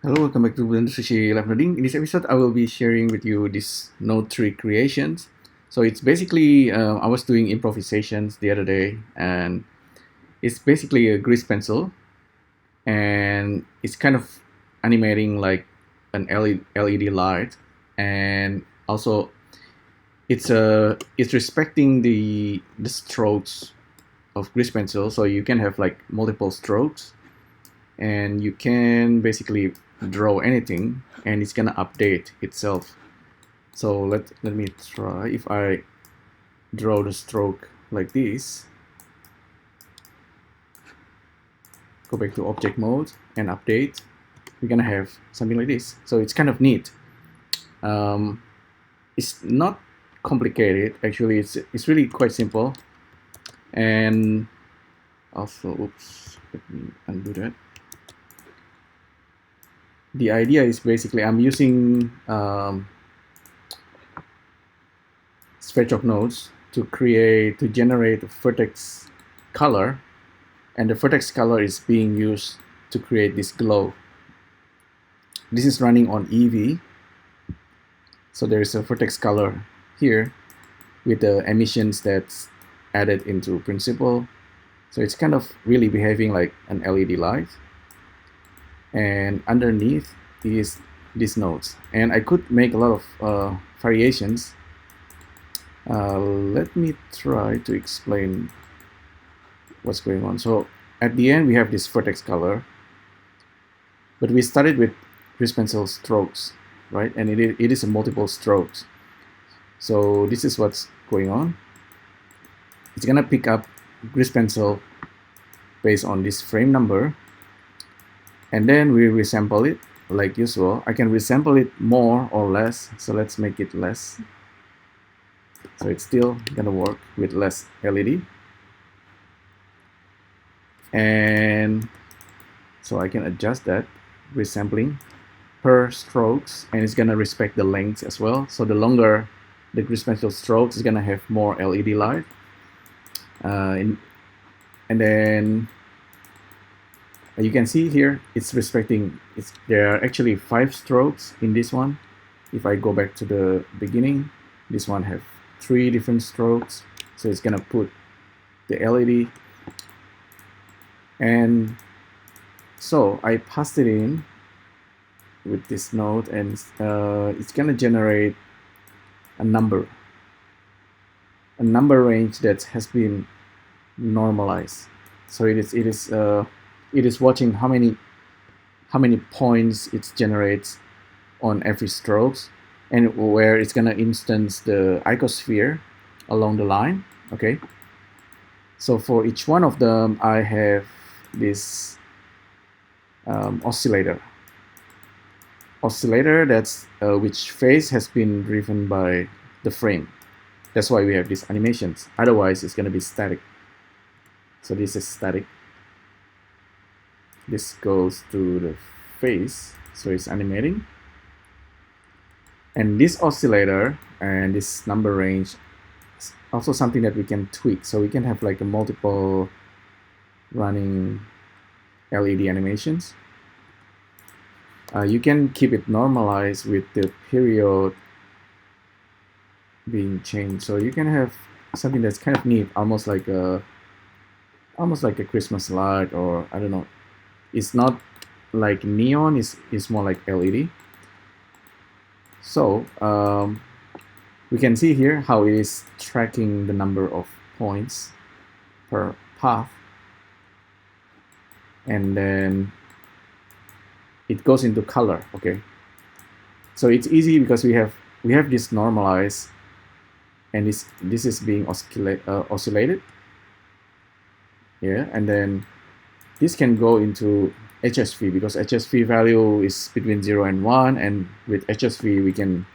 Hello, welcome back to Sushi LiveNoding. In this episode, I will be sharing with you this node tree creations. So it's basically, I was doing improvisations the other day, and it's basically a grease pencil, and it's kind of animating like an LED light, and also it's respecting the strokes of grease pencil, so you can have like multiple strokes, and you can basically draw anything and it's gonna update itself. So let me try. If I draw the stroke like this, go back to object mode and update, we're gonna have something like this. So it's kind of neat. It's not complicated actually. It's really quite simple. And also, oops, let me undo that. The idea is basically I'm using sverchok nodes to generate a vertex color, and the vertex color is being used to create this glow. This is running on EV, so there is a vertex color here with the emissions that's added into principle. So it's kind of really behaving like an LED light. And underneath is these nodes, and I could make a lot of variations. Let me try to explain what's going on. So at the end we have this vertex color, but we started with grease pencil strokes, right? And it is a multiple strokes. So this is what's going on. It's gonna pick up grease pencil based on this frame number, and then we resample it like usual. I can resample it more or less, so let's make it less. So it's still gonna work with less LED. And so I can adjust that resampling per strokes, and it's gonna respect the length as well. So the longer the grease pencil strokes is gonna have more LED light. And then you can see here it's respecting, there are actually 5 strokes in this one. If I go back to the beginning, this one have 3 different strokes, so it's gonna put the LED. And so I passed it in with this node, and it's gonna generate a number range that has been normalized. So it is watching how many points it generates on every strokes, and where it's gonna instance the icosphere along the line. Okay, so for each one of them I have this oscillator that's which phase has been driven by the frame. That's why we have these animations, otherwise it's gonna be static. So this is static. This goes to the phase, so it's animating. And this oscillator and this number range is also something that we can tweak. So we can have like a multiple running LED animations. You can keep it normalized with the period being changed. So you can have something that's kind of neat, almost like a Christmas light, or I don't know. It's not like neon, it's more like LED. So we can see here how it is tracking the number of points per path, and then it goes into color. Okay, so it's easy because we have this normalized, and this is being oscillated. Yeah, and then this can go into HSV, because HSV value is between 0 and 1, and with HSV we can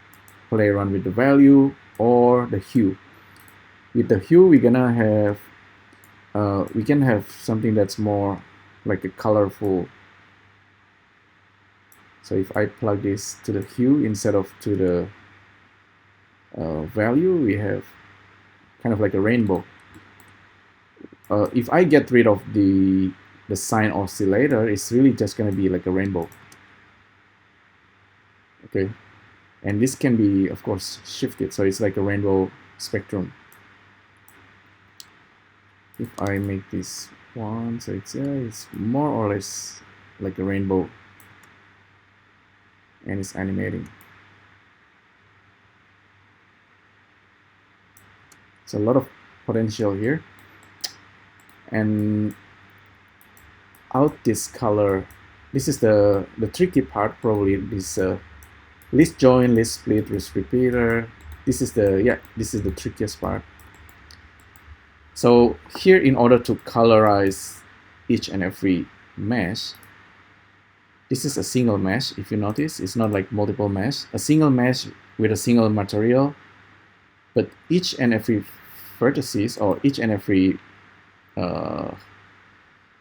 play around with the value or the hue. With the hue we're gonna have we can have something that's more like a colorful. So if I plug this to the hue instead of to the value, we have kind of like a rainbow. If I get rid of the sign oscillator, it's really just going to be like a rainbow. Okay, and this can be, of course, shifted, so it's like a rainbow spectrum. If I make this one, so it's more or less like a rainbow, and it's animating. So a lot of potential here. And out this color, this is the tricky part, probably this list join, list split, list repeater. This is the trickiest part. So here, in order to colorize each and every mesh, this is a single mesh. If you notice, it's not like multiple mesh. A single mesh with a single material, but each and every vertices or each and every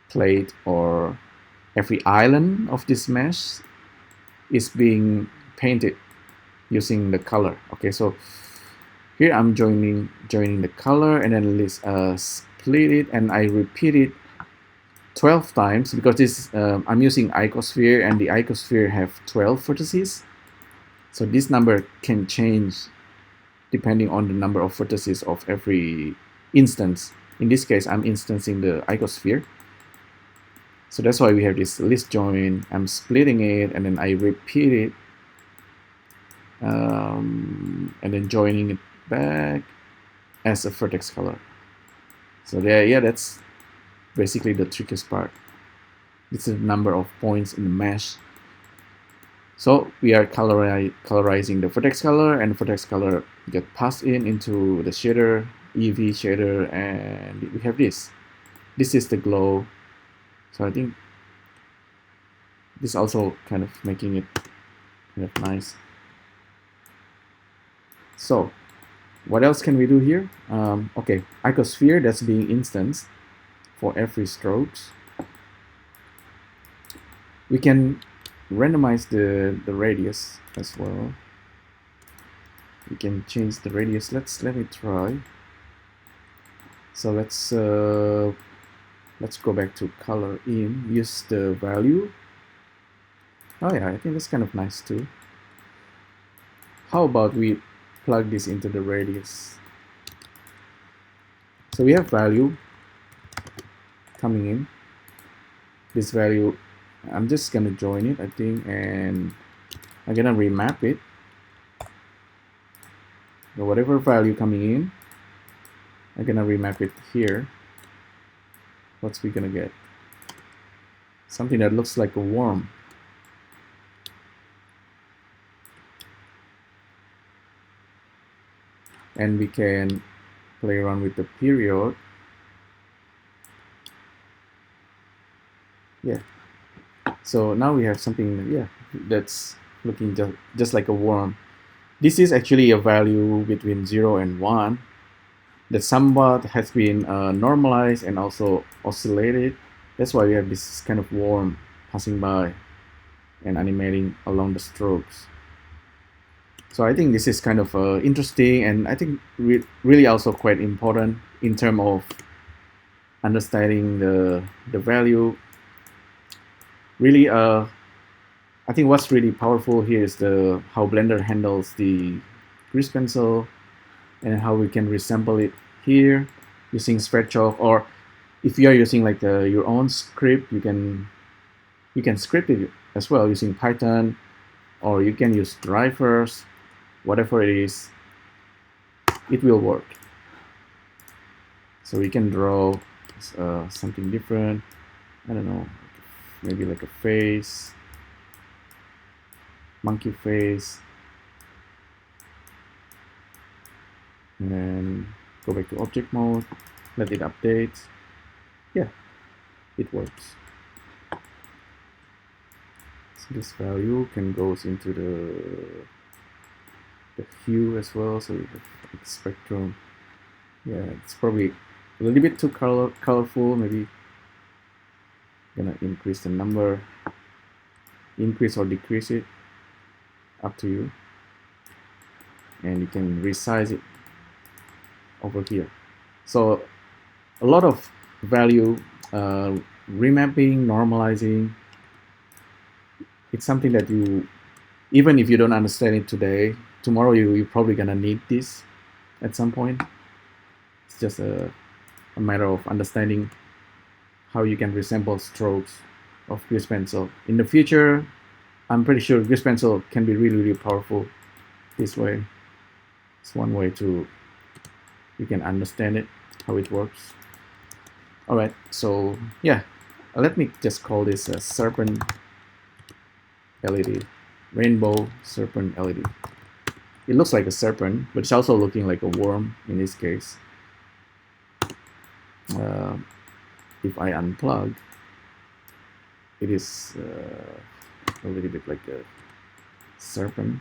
plate or every island of this mesh is being painted using the color. Okay, so here I'm joining the color, and then split it, and I repeat it 12 times because this I'm using icosphere, and the icosphere have 12 vertices. So this number can change depending on the number of vertices of every instance. In this case, I'm instancing the icosphere. So that's why we have this list join. I'm splitting it, and then I repeat it, and then joining it back as a vertex color. So there, yeah, that's basically the trickiest part. This is the number of points in the mesh. So we are colorizing the vertex color, and the vertex color get passed into the shader, EV shader, and we have this. This is the glow. So I think this also kind of making it kind of nice. So what else can we do here? Okay, icosphere, that's being instanced for every strokes. We can randomize the radius as well. We can change the radius. Let me try. So let's go back to color in, use the value. Oh yeah, I think that's kind of nice too. How about we plug this into the radius? So we have value coming in. This value, I'm just gonna join it, I think, and I'm gonna remap it. So whatever value coming in, I'm gonna remap it here. What's we gonna get? Something that looks like a worm. And we can play around with the period. Yeah. So now we have something, yeah, that's looking just like a worm. This is actually a value between 0 and 1 that somewhat has been normalized and also oscillated. That's why we have this kind of worm passing by and animating along the strokes. So I think this is kind of interesting, and I think really also quite important in terms of understanding the value. Really, I think what's really powerful here is how Blender handles the grease pencil, and how we can resample it here using sverchok, or if you are using like your own script, you can script it as well using Python, or you can use drivers. Whatever it is, it will work. So we can draw something different. I don't know, maybe like a face, monkey face, and then go back to object mode, let it update. Yeah, it works. So this value can goes into the hue as well, so we have like spectrum. Yeah, it's probably a little bit too colorful. Maybe gonna increase the number, increase or decrease it, up to you. And you can resize it over here. So a lot of value, remapping, normalizing. It's something that even if you don't understand it today, tomorrow you're probably gonna need this at some point. It's just a matter of understanding how you can resample strokes of grease pencil. In the future, I'm pretty sure grease pencil can be really, really powerful this way. It's one way to, you can understand it, how it works. All right, so yeah, let me just call this a Serpent LED, Rainbow Serpent LED. It looks like a serpent, but it's also looking like a worm in this case. If I unplug, it is a little bit like a serpent.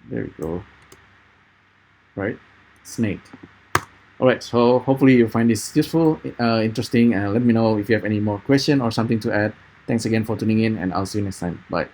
There we go. Right, snake. All right, so hopefully you find this useful, interesting, and let me know if you have any more question or something to add. Thanks again for tuning in, and I'll see you next time. Bye.